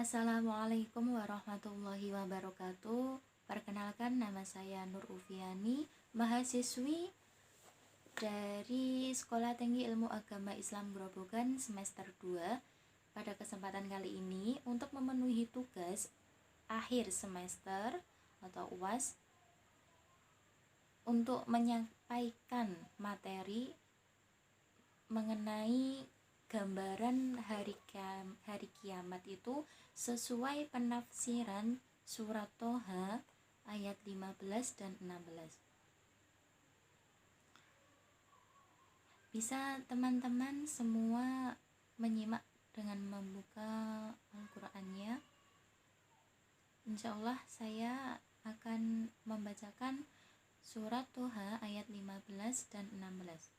Assalamualaikum warahmatullahi wabarakatuh. Perkenalkan, nama saya Nur Ufiani, mahasiswi dari Sekolah Tinggi Ilmu Agama Islam Grobogan semester 2. Pada kesempatan kali ini, untuk memenuhi tugas akhir semester atau UAS, untuk menyampaikan materi mengenai gambaran hari kiamat itu sesuai penafsiran surat Toha ayat 15 dan 16. Bisa teman-teman semua menyimak dengan membuka Al-Qur'annya. Insya Allah saya akan membacakan surat Toha ayat 15 dan 16.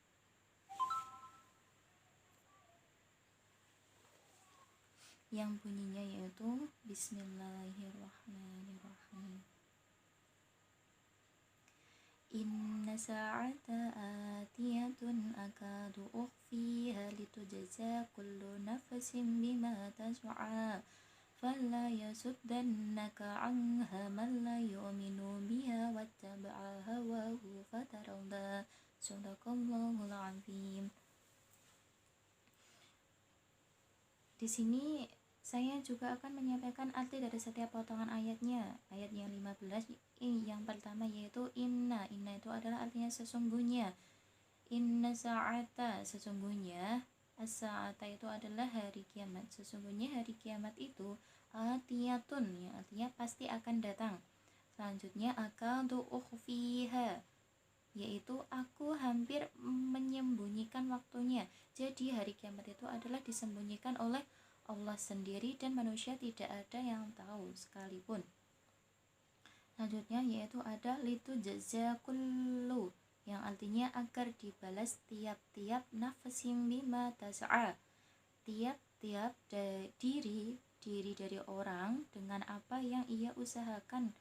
Yang bunyinya yaitu Bismillahirrahmanirrahim. Inna sa'ata atiyatun akadu ukhfiha litujza kullu nafsin bima tas'a fala yasuddannaka anha man la yu'minu biha wattaba'a hawahu fatarawda. Sadaqallahul azim. Di sini saya juga akan menyampaikan arti dari setiap potongan ayatnya. Ayat yang 15 yang pertama yaitu inna. Inna itu adalah artinya sesungguhnya. Inna sa'ata, sesungguhnya. As-sa'ata itu adalah hari kiamat. Sesungguhnya hari kiamat itu atiyatun, yang artinya pasti akan datang. Selanjutnya akadu ukhfiha, yaitu aku hampir menyembunyikan waktunya. Jadi hari kiamat itu adalah disembunyikan oleh Allah sendiri dan manusia tidak ada yang tahu sekalipun. Selanjutnya yaitu ada litujza kullu, yang artinya agar dibalas tiap-tiap nafsin bima tas'a, tiap-tiap diri dari orang dengan apa yang ia usahakan.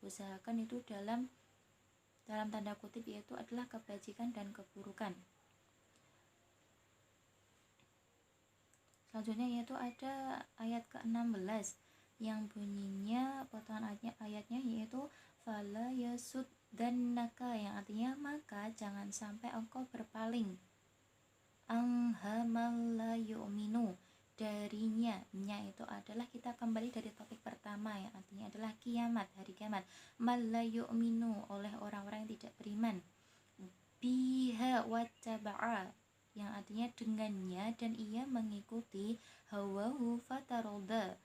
Usahakan itu dalam tanda kutip yaitu adalah kebajikan dan keburukan. Selanjutnya yaitu ada ayat ke-16 yang bunyinya potongan ayatnya yaitu fala yasuddannaka, yang artinya maka jangan sampai engkau berpaling anghamal la yu'minu, darinya. Nya itu adalah kita kembali dari topik pertama yang artinya adalah kiamat, hari kiamat. Mal la yu'minu, oleh orang-orang yang tidak beriman. Biha wattaba'a, yang artinya dengannya dan ia mengikuti hawahu fataroda,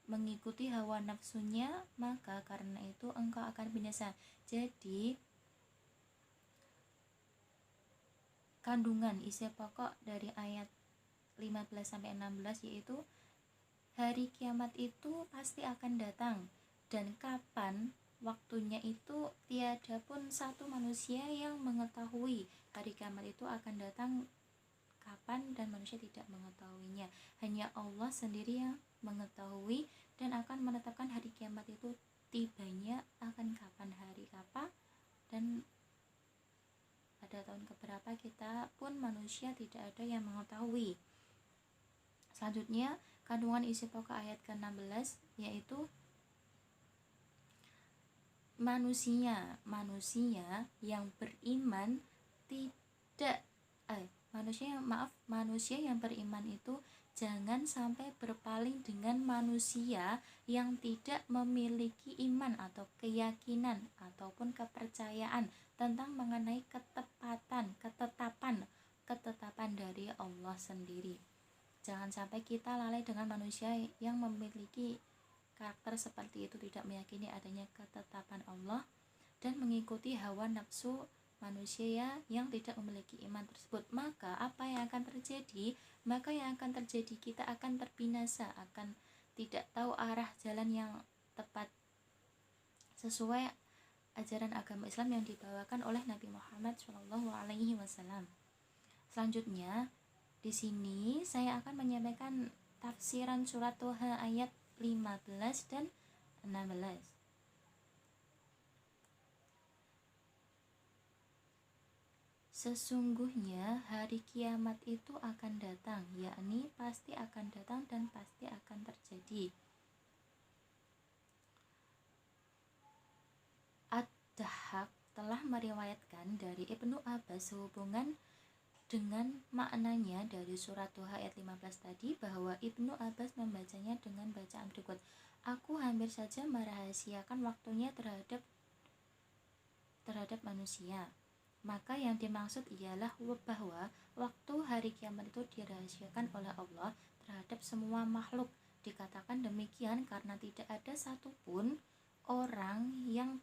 mengikuti hawa nafsunya, maka karena itu engkau akan binasa. Jadi kandungan isi pokok dari ayat 15-16 yaitu hari kiamat itu pasti akan datang, dan kapan waktunya itu tiada pun satu manusia yang mengetahui hari kiamat itu akan datang kapan, dan manusia tidak mengetahuinya. Hanya Allah sendiri yang mengetahui dan akan menetapkan hari kiamat itu tibanya akan kapan, hari apa, dan pada tahun keberapa kita pun manusia tidak ada yang mengetahui. Selanjutnya kandungan isi pokok ayat ke-16 yaitu manusia yang beriman tidak manusia yang beriman itu jangan sampai berpaling dengan manusia yang tidak memiliki iman atau keyakinan ataupun kepercayaan tentang mengenai ketetapan dari Allah sendiri. Jangan sampai kita lalai dengan manusia yang memiliki karakter seperti itu, tidak meyakini adanya ketetapan Allah dan mengikuti hawa nafsu manusia yang tidak memiliki iman tersebut. Maka apa yang akan terjadi? Maka yang akan terjadi, kita akan terbinasa, akan tidak tahu arah jalan yang tepat sesuai ajaran agama Islam yang dibawakan oleh Nabi Muhammad SAW. Selanjutnya di sini saya akan menyampaikan tafsiran surat Toha ayat 15 dan 16. Sesungguhnya hari kiamat itu akan datang, yakni pasti akan datang dan pasti akan terjadi. terjadi. Ad-Dahhak telah meriwayatkan dari Ibnu Abbas sehubungan dengan maknanya dari surat Duha ayat 15 tadi, bahwa Ibnu Abbas membacanya dengan bacaan berikut: aku hampir saja merahasiakan waktunya terhadap manusia. Maka yang dimaksud ialah bahwa waktu hari kiamat itu dirahasiakan oleh Allah terhadap semua makhluk. Dikatakan demikian karena tidak ada satupun orang yang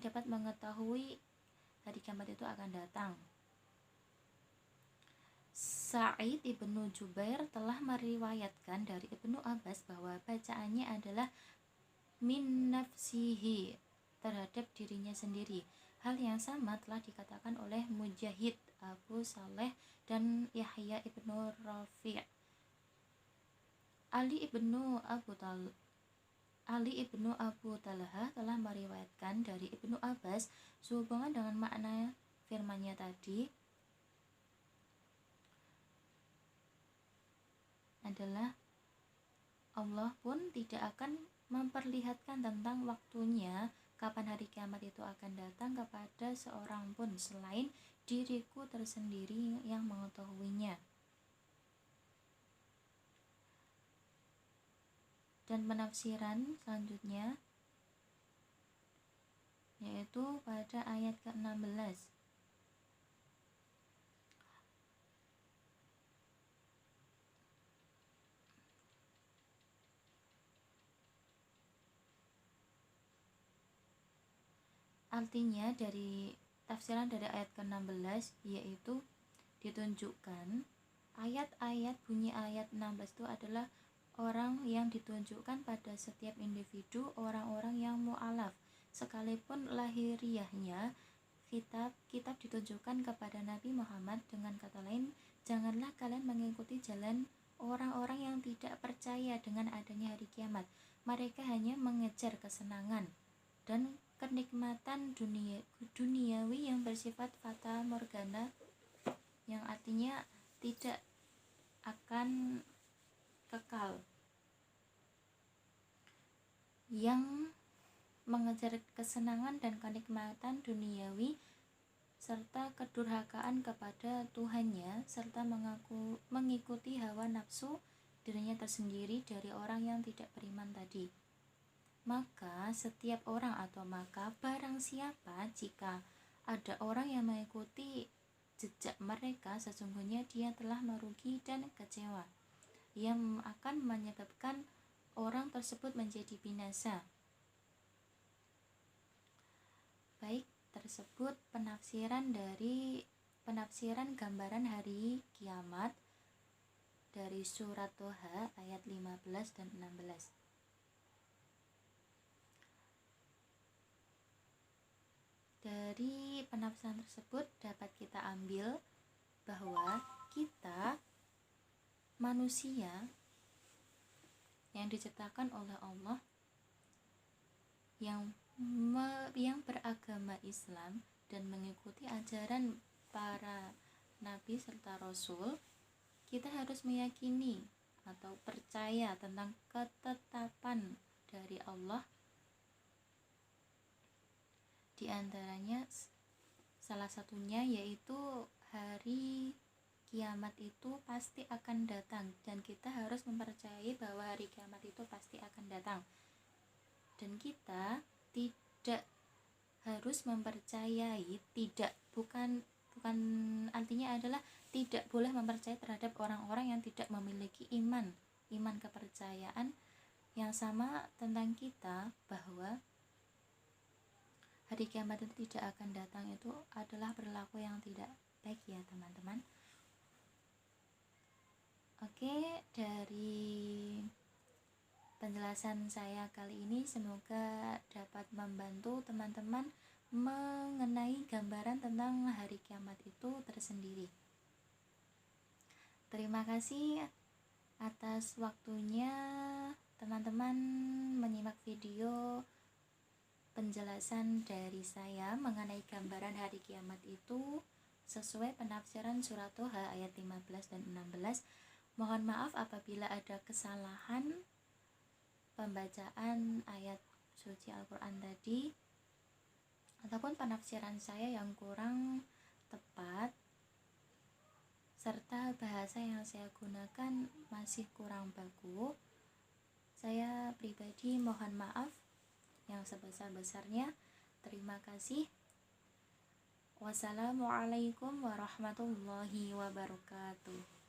dapat mengetahui hari kiamat itu akan datang. Sa'id ibnu Jubair telah meriwayatkan dari Ibnu Abbas bahwa bacaannya adalah min nafsihi, terhadap dirinya sendiri. Hal yang sama telah dikatakan oleh Mujahid, Abu Saleh, dan Yahya ibnu Rafi'. Ali ibnu Abu Talha telah meriwayatkan dari Ibnu Abbas sehubungan dengan makna firman-Nya tadi adalah Allah pun tidak akan memperlihatkan tentang waktunya kapan hari kiamat itu akan datang kepada seorang pun selain diriku tersendiri yang mengetahuinya. Dan penafsiran selanjutnya yaitu pada ayat ke-16. Artinya dari tafsiran dari ayat ke-16 yaitu ditunjukkan ayat-ayat, bunyi ayat 16 itu adalah orang yang ditunjukkan pada setiap individu, orang-orang yang mu'alaf. Sekalipun lahiriahnya kitab ditunjukkan kepada Nabi Muhammad. Dengan kata lain, janganlah kalian mengikuti jalan orang-orang yang tidak percaya dengan adanya hari kiamat. Mereka hanya mengejar kesenangan dan kenikmatan duniawi yang bersifat fata morgana, yang artinya tidak akan kekal, yang mengejar kesenangan dan kenikmatan duniawi serta kedurhakaan kepada Tuhannya, serta mengikuti hawa nafsu dirinya tersendiri dari orang yang tidak beriman tadi. Maka barang siapa jika ada orang yang mengikuti jejak mereka, sesungguhnya dia telah merugi dan kecewa, yang akan menyebabkan orang tersebut menjadi binasa. Baik, tersebut penafsiran gambaran hari kiamat dari surat Toha ayat 15 dan 16. Dari penafsiran tersebut dapat kita ambil bahwa kita manusia yang diciptakan oleh Allah yang beragama Islam dan mengikuti ajaran para nabi serta rasul, kita harus meyakini atau percaya tentang ketetapan dari Allah. Di antaranya salah satunya yaitu hari kiamat itu pasti akan datang, dan kita harus mempercayai bahwa hari kiamat itu pasti akan datang. Dan kita tidak harus mempercayai, bukan artinya adalah tidak boleh mempercayai terhadap orang-orang yang tidak memiliki iman kepercayaan yang sama tentang kita, bahwa hari kiamat itu tidak akan datang. Itu adalah perilaku yang tidak baik ya teman-teman. Oke, dari penjelasan saya kali ini semoga dapat membantu teman-teman mengenai gambaran tentang hari kiamat itu tersendiri. Terima kasih atas waktunya teman-teman menyimak video penjelasan dari saya mengenai gambaran hari kiamat itu sesuai penafsiran surat Toha ayat 15 dan 16. Mohon maaf apabila ada kesalahan pembacaan ayat suci Al-Quran tadi ataupun penafsiran saya yang kurang tepat, serta bahasa yang saya gunakan masih kurang bagus, saya pribadi mohon maaf yang sebesar-besarnya. Terima kasih. Wassalamualaikum warahmatullahi wabarakatuh.